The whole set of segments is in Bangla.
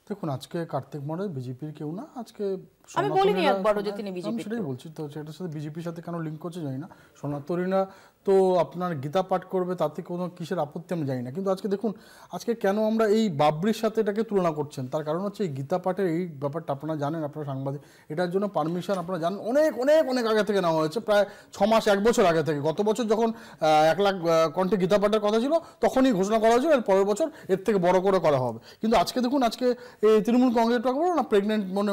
দেখুন আজকে কার্তিক মডেল বিজেপির কেউ না, আজকে আমি বলিনি একবারও যে তিনি বিজেপি, সেটাই বলছি। তো সেটার সাথে বিজেপির সাথে কেন লিঙ্ক করছে জানি না। সনাতনীরা তো আপনার গীতা পাঠ করবে, তাতে কোনো কিসের আপত্তি আমি জানি না। কিন্তু আজকে দেখুন আজকে কেন আমরা এই বাবরির সাথে এটাকে তুলনা করছেন, তার কারণ হচ্ছে এই গীতা পাঠের এই ব্যাপারটা আপনারা জানেন, আপনারা সাংবাদিক, এটার জন্য পারমিশন আপনারা জানেন অনেক অনেক অনেক আগে থেকে নেওয়া হয়েছে, প্রায় 6 মাস 1 বছর আগে থেকে। গত বছর যখন 1 লাখ কণ্ঠে গীতা পাঠের কথা ছিল তখনই ঘোষণা করা হয়েছিল, এর পরের বছর এর থেকে বড় করে করা হবে। কিন্তু আজকে দেখুন আজকে এই তৃণমূল কংগ্রেস না প্রেগনেন্ট মনে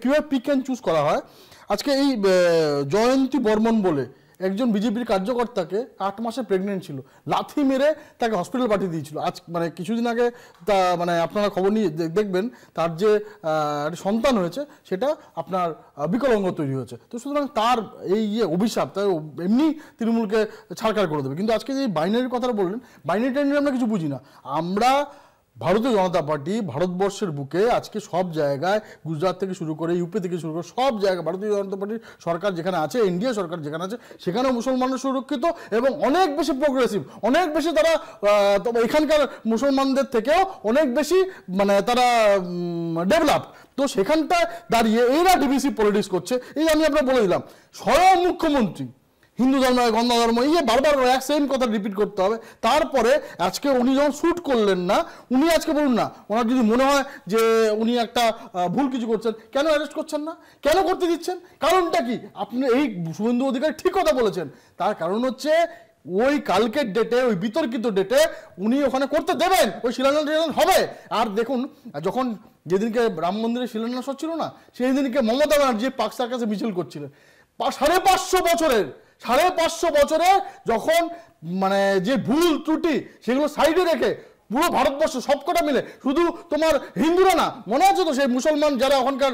কীভাবে পিক অ্যান্ড চুজ করা হয়। আজকে এই জয়ন্তী বর্মন বলে একজন বিজেপির কার্যকর্তাকে 8 মাসে প্রেগনেন্ট ছিল, লাথি মেরে তাকে হসপিটাল পাঠিয়ে দিয়েছিল। আজ মানে কিছুদিন আগে তা মানে আপনারা খবর নিয়ে দেখবেন তার যে সন্তান হয়েছে সেটা আপনার বিকলাঙ্গ তৈরি হয়েছে। তো সুতরাং তার এই অভিশাপ তার এমনি তৃণমূলকে ছাড়কার করে দেবে। কিন্তু আজকে যে বাইনারির কথাটা বললেন, বাইনারিটা নিয়ে আমরা কিছু বুঝি না। আমরা ভারতীয় জনতা পার্টি ভারতবর্ষের বুকে আজকে সব জায়গায়, গুজরাট থেকে শুরু করে ইউপি থেকে শুরু করে সব জায়গায় ভারতীয় জনতা পার্টির সরকার যেখানে আছে, এনডিএ সরকার যেখানে আছে, সেখানে মুসলমানরা সুরক্ষিত এবং অনেক বেশি প্রোগ্রেসিভ, অনেক বেশি তারা এখানকার মুসলমানদের থেকেও অনেক বেশি মানে তারা ডেভেলপ। তো সেখানটায় দাঁড়িয়ে এরা ডিভিসি পলিটিক্স করছে। এই আমি আপনার বলে দিলাম, স্বয়ং মুখ্যমন্ত্রী হিন্দু ধর্ম গন্ধ ধর্ম এই বারবার এক সেম কথা রিপিট করতে হবে। তারপরে আজকে উনি যখন শুট করলেন না, উনি আজকে বলুন না, ওনার যদি মনে হয় যে উনি একটা ভুল কিছু করছেন, কেন অ্যারেস্ট করছেন না, কেন করতে দিচ্ছেন? কারণটা কি? আপনি এই শুভেন্দু অধিকারী ঠিক কথা বলেছেন, তার কারণ হচ্ছে ওই কালকের ডেটে, ওই বিতর্কিত ডেটে উনি ওখানে করতে দেবেন, ওই শিলান্যাস হবে। আর দেখুন যখন যেদিনকে রাম মন্দিরের শিলান্যাস হচ্ছিল না, সেই দিনকে মমতা ব্যানার্জি পাক সার্কাসে মিছিল করছিলেন। 550 বছরে যখন মানে যে ভুল ত্রুটি সেগুলো সাইডে রেখে পুরো ভারতবর্ষ সবকটা মিলে, শুধু তোমার হিন্দুরা না, মনে আছে তো সেই মুসলমান যারা ওখানকার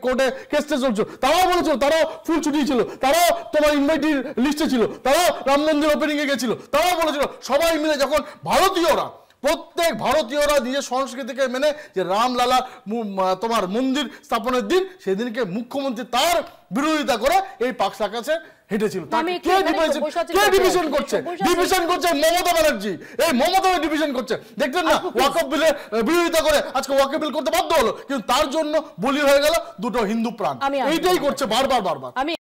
কোর্টে কেসটা চলছে, তারাও বলেছিল, তারাও ফুল ছুটিয়েছিল, তারাও তোমার ইনভাইটির লিস্টে ছিল, তারাও রাম মন্দির ওপেনিংয়ে গেছিল, তারাও বলেছিল। সবাই মিলে যখন ভারতীয়রা, প্রত্যেক ভারতীয়রা নিজের সংস্কৃতিকে মেনে যে রামলালা তোমার মন্দির স্থাপনের দিন, সেদিনকে মুখ্যমন্ত্রী তার বিরোধিতা করে এই পাক সার্কাসে হেঁটেছিল। ডিভিশন করছে মমতা ব্যানার্জি, এই মমতা ডিভিশন করছে। দেখলেন না, ওয়াকফ বিলের বিরোধিতা করে আজকে ওয়াকফ বিল করতে বাধ্য হলো, কিন্তু তার জন্য বলি হয়ে গেল দুটো হিন্দু প্রাণ। এইটাই করছে বারবার।